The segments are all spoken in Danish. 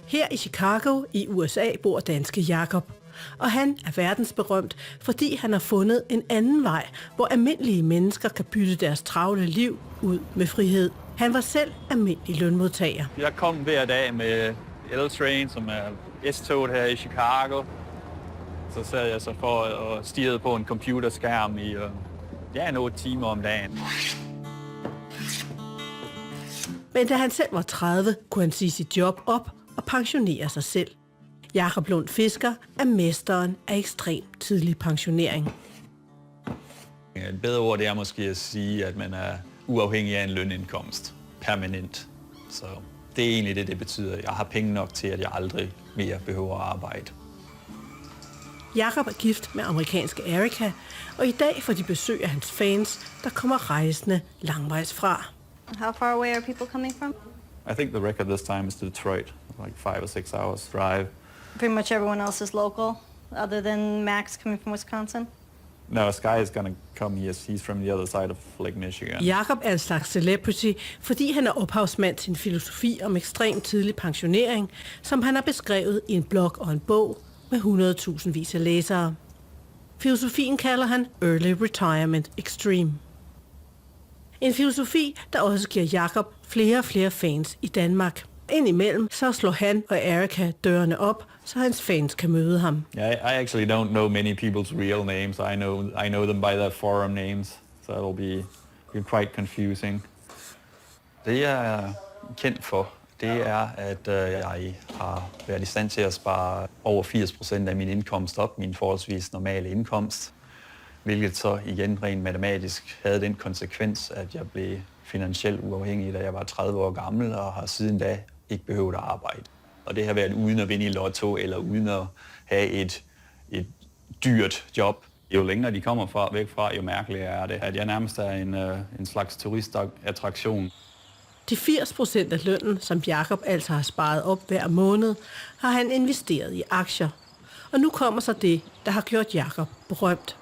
Her i Chicago i USA bor danske Jakob, og han er verdensberømt, fordi han har fundet en anden vej, hvor almindelige mennesker kan bytte deres travle liv ud med frihed. Han var selv almindelig lønmodtager. Jeg kom hver dag med L-Train, som er S-toget her i Chicago. Så sad jeg så for at stirre på en computerskærm i en 8 timer om dagen. Men da han selv var 30, kunne han sige sit job op og pensionere sig selv. Jakob Lund Fisker er mesteren af ekstrem tidlig pensionering. Et bedre ord det er måske at sige, at man er uafhængig af en lønindkomst. Permanent. Så det er egentlig det betyder. Jeg har penge nok til, at jeg aldrig mere behøver at arbejde. Jakob er gift med amerikanske Erika, og i dag får de besøg af hans fans, der kommer rejsende langvejs fra. How far away are people coming from? I think the record this time is to Detroit, like 5 or 6 hours drive. Pretty much everyone else is local, other than Max coming from Wisconsin. No, Sky is gonna come. He's from the other side of Lake Michigan. Jakob er en slags celebrity, fordi han er ophavsmand til en filosofi om ekstrem tidlig pensionering, som han har beskrevet i en blog og en bog med 100.000 vis af læsere. Filosofien kalder han Early Retirement Extreme. En filosofi, der også giver Jakob flere og flere fans i Danmark. Indimellem så slår han og Erika dørene op, så hans fans kan møde ham. Yeah, I actually don't know many people's real names. I know them by their forum names, so it'll be quite confusing. Det jeg er kendt for, det er, at jeg har været i stand til at spare over 80% af min indkomst op, min forholdsvis normale indkomst, hvilket så igen rent matematisk havde den konsekvens, at jeg blev finansielt uafhængig, da jeg var 30 år gammel og har siden da ikke behøvet at arbejde. Og det har været uden at vinde i lotto eller uden at have et dyrt job. Jo længere de kommer væk fra, jo mærkeligere er det, at jeg nærmest er en slags turistattraktion. De 80% af lønnen, som Jakob altså har sparet op hver måned, har han investeret i aktier. Og nu kommer så det, der har gjort Jakob berømt.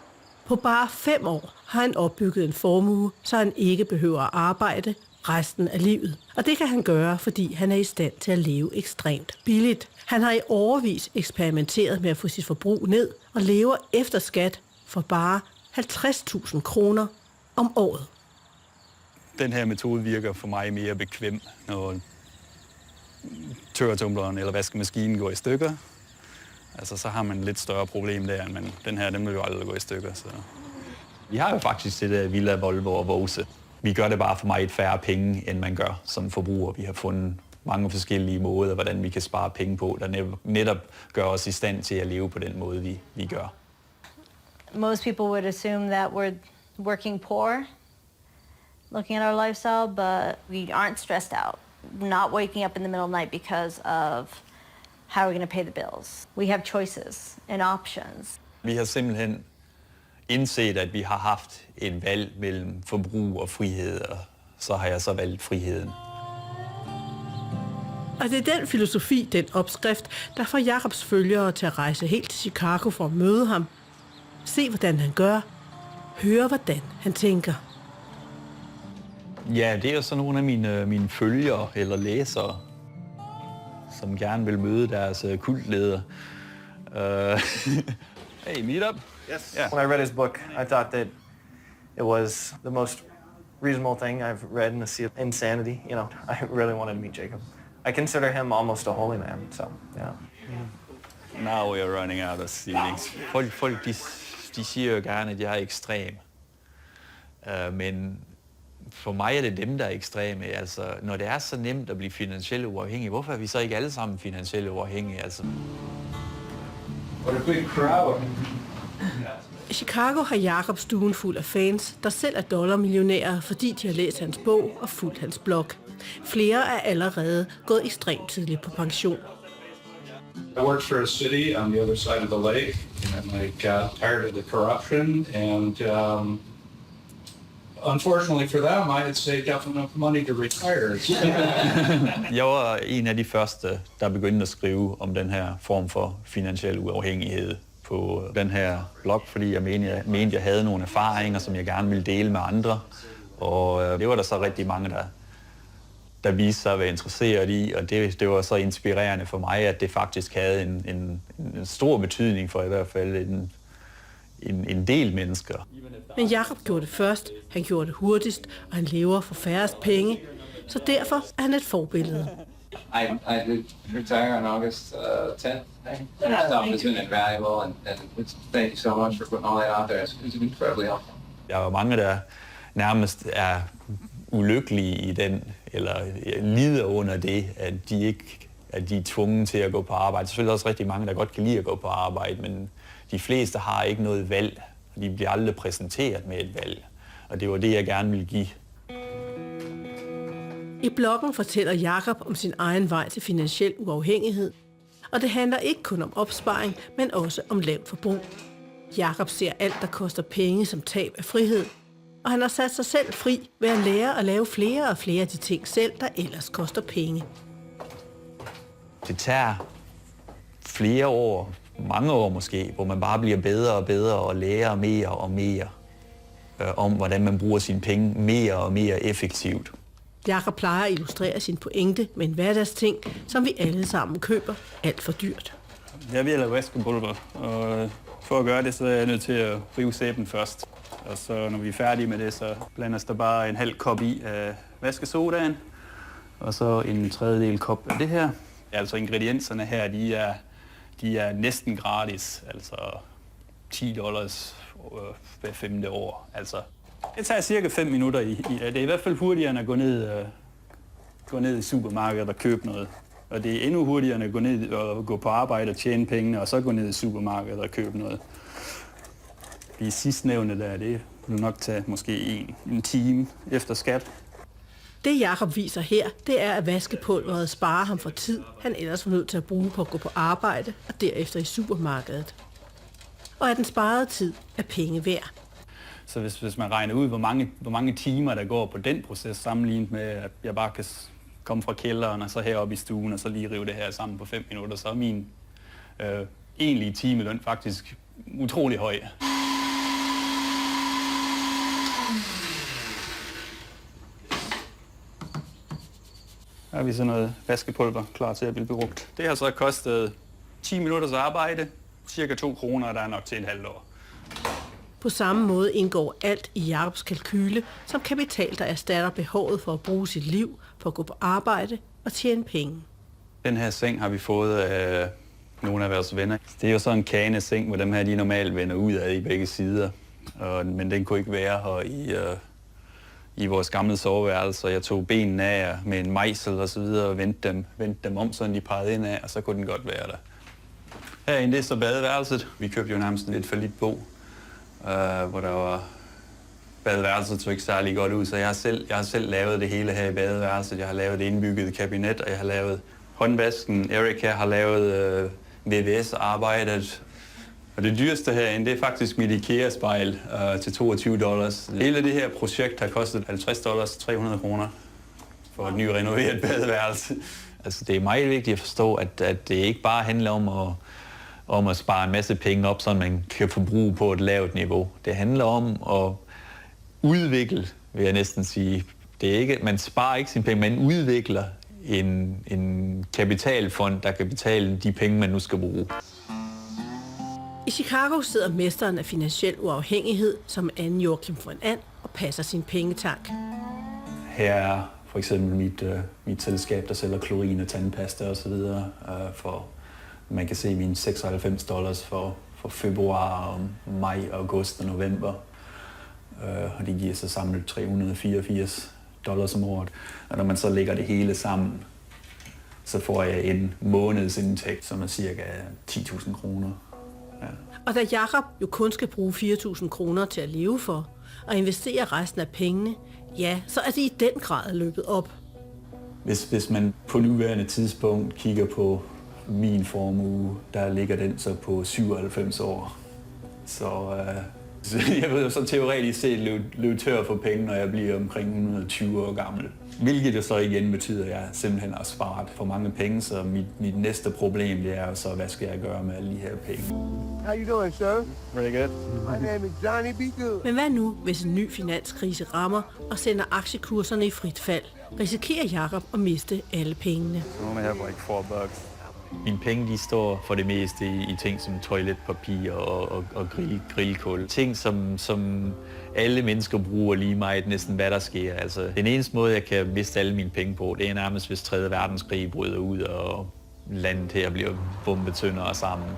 På bare 5 år har han opbygget en formue, så han ikke behøver at arbejde resten af livet. Og det kan han gøre, fordi han er i stand til at leve ekstremt billigt. Han har i årevis eksperimenteret med at få sit forbrug ned og lever efter skat for bare 50.000 kroner om året. Den her metode virker for mig mere bekvem, når tørretumbleren eller vaskemaskinen går i stykker. Altså, så har man et lidt større problem der, men den vil jo aldrig gå i stykker. Så. Vi har jo faktisk det der Villa, Volvo og Vose. Vi gør det bare for meget færre penge, end man gør som forbruger. Vi har fundet mange forskellige måder, hvordan vi kan spare penge på, der netop gør os i stand til at leve på den måde, vi gør. Most people would assume that we're working poor, looking at our lifestyle, but we aren't stressed out. Not waking up in the middle of the night because of how we're going to pay the bills. We have choices and options. Vi har simpelthen indset, at vi har haft et valg mellem forbrug og frihed, og så har jeg så valgt friheden. Og det er den filosofi, den opskrift, der får Jakobs følgere til at rejse helt til Chicago for at møde ham. Se, hvordan han gør. Høre, hvordan han tænker. Ja, det er jo så nogle af mine følgere eller læsere, som gerne vil møde deres kultleder. Hey, meet up? Yes. Yeah. When I read his book, I thought that it was the most reasonable thing I've read in a sea of insanity. You know, I really wanted to meet Jacob. I consider him almost a holy man, so yeah. Now we are running out of seatings. Folk de siger jo gerne, at jeg er ekstrem. Men for mig er det dem, der er ekstreme. Altså, når det er så nemt at blive finansielt uafhængig, hvorfor er vi så ikke alle sammen finansielt uafhængige? Altså? What a big crowd. I Chicago har Jakob stuen fuld af fans, der selv er dollarmillionærer, fordi de har læst hans bog og fulgt hans blog. Flere er allerede gået ekstremt tidligt på pension. I worked for a city on the other side of the lake, and I got tired of the corruption, and unfortunately for them, I had saved up enough money to retire. Jeg var en af de første, der begyndte at skrive om den her form for finansiel uafhængighed på den her blog, fordi jeg mente, jeg havde nogle erfaringer, som jeg gerne ville dele med andre. Og det var der så rigtig mange, der viste sig at være interesseret i, og det var så inspirerende for mig, at det faktisk havde en stor betydning for i hvert fald en del mennesker. Men Jakob gjorde det først, han gjorde det hurtigst, og han lever for færrest penge, så derfor er han et forbillede. I did retire on August 10th. Your stuff has been invaluable, and thank you so much for putting all that out there. It's been incredibly helpful. Der er jo mange, der nærmest er ulykkelige i den, eller lider under det, at de er tvunget til at gå på arbejde. Selvfølgelig også rigtig mange, der godt kan lide at gå på arbejde, men de fleste har ikke noget valg. De bliver aldrig præsenteret med et valg, og det var det, jeg gerne ville give. I bloggen fortæller Jakob om sin egen vej til finansiel uafhængighed, og det handler ikke kun om opsparing, men også om lavt forbrug. Jakob ser alt, der koster penge, som tab af frihed, og han har sat sig selv fri ved at lære at lave flere og flere af de ting selv, der ellers koster penge. Det tager flere år, mange år måske, hvor man bare bliver bedre og bedre og lærer mere og mere om, hvordan man bruger sine penge mere og mere effektivt. Jakob plejer at illustrere sin pointe med en hverdagsting, som vi alle sammen køber alt for dyrt. Jeg vil lave vaskepulver, og for at gøre det, så er jeg nødt til at rive sæben først. Og så når vi er færdige med det, så blandes der bare en halv kop i af vaskesodaen, og så en tredjedel kop af det her. Altså ingredienserne her, de er næsten gratis, altså $10 hver 5. år. Altså, det tager cirka 5 minutter. Det er i hvert fald hurtigere end at gå ned i supermarkedet og købe noget. Og det er endnu hurtigere end at gå ned og gå på arbejde og tjene pengene, og så gå ned i supermarkedet og købe noget. De sidstnævnte der, det vil nok tage måske en time efter skat. Det Jakob viser her, det er, at vaskepulveret sparer ham for tid, han ellers var nødt til at bruge på at gå på arbejde og derefter i supermarkedet. Og at den sparede tid er penge værd. Så hvis man regner ud, hvor mange timer der går på den proces, sammenlignet med, at jeg bare kan komme fra kælderen og så heroppe i stuen og så lige rive det her sammen på 5 minutter, så er min egentlige timeløn faktisk utrolig høj. Her har vi så noget vaskepulver klar til at blive brugt. Det har så kostet 10 minutters arbejde, cirka 2 kroner, og der er nok til et halvt år. På samme måde indgår alt i Jakobs kalkyle som kapital, der erstatter behovet for at bruge sit liv på at gå på arbejde og tjene penge. Den her seng har vi fået af nogle af vores venner. Det er jo sådan en kaneseng, hvor dem her de normalt vender ud af i begge sider. Men den kunne ikke være her i vores gamle soveværelse, og jeg tog benene af med en mejsel og så videre og vendte dem om, så de pegede ind af, og så kunne den godt være der. Herinde det er så badeværelset. Vi købte jo nærmest lidt for lidt bo, hvor der var badeværelset tog ikke særlig godt ud, så jeg har selv lavet det hele her i badeværelset. Jeg har lavet det indbygget kabinet, og jeg har lavet håndvasken. Erika har lavet VVS-arbejdet. Og det dyreste herinde, det er faktisk mit IKEA-spejl til $22. Hele det her projekt har kostet $50, 300 kroner for et nyrenoveret badeværelse. Altså, det er meget vigtigt at forstå, at det ikke bare handler om at spare en masse penge op, så man kan forbruge på et lavt niveau. Det handler om at udvikle, vil jeg næsten sige. Det er ikke, man sparer ikke sine penge, man udvikler en kapitalfond, der kan betale de penge, man nu skal bruge. I Chicago sidder mesteren af finansiel uafhængighed som Anne Joachim von And og passer sin pengetank. Her er for eksempel mit selskab, der sælger klorin og tandpasta osv. For man kan se mine $96 for februar, maj, august og november. Og det giver så samlet $384 om året. Og når man så lægger det hele sammen, så får jeg en månedsindtægt, som er cirka 10.000 kroner. Ja. Og da Jakob jo kun skal bruge 4.000 kroner til at leve for, og investere resten af pengene, ja, så er det i den grad løbet op. Hvis man på nuværende tidspunkt kigger på min formue, der ligger den så på 97 år. Så Så jeg ved jo så teoretisk set løbe tør for penge, når jeg bliver omkring 120 år gammel. Hvilket det så igen betyder, at jeg simpelthen har sparet for mange penge, så mit næste problem det er så, hvad skal jeg gøre med alle de her penge? How you doing, sir? Really good. My name is Johnny B. Good. Men hvad nu, hvis en ny finanskrise rammer og sender aktiekurserne i frit fald? Risikerer Jakob at miste alle pengene? I only have like $4. Mine penge de står for det meste i ting som toiletpapir og grillkul. Ting som alle mennesker bruger lige meget næsten hvad der sker. Altså, den eneste måde jeg kan miste alle mine penge på, det er nærmest hvis 3. verdenskrig bryder ud og landet her bliver bombet tyndere sammen.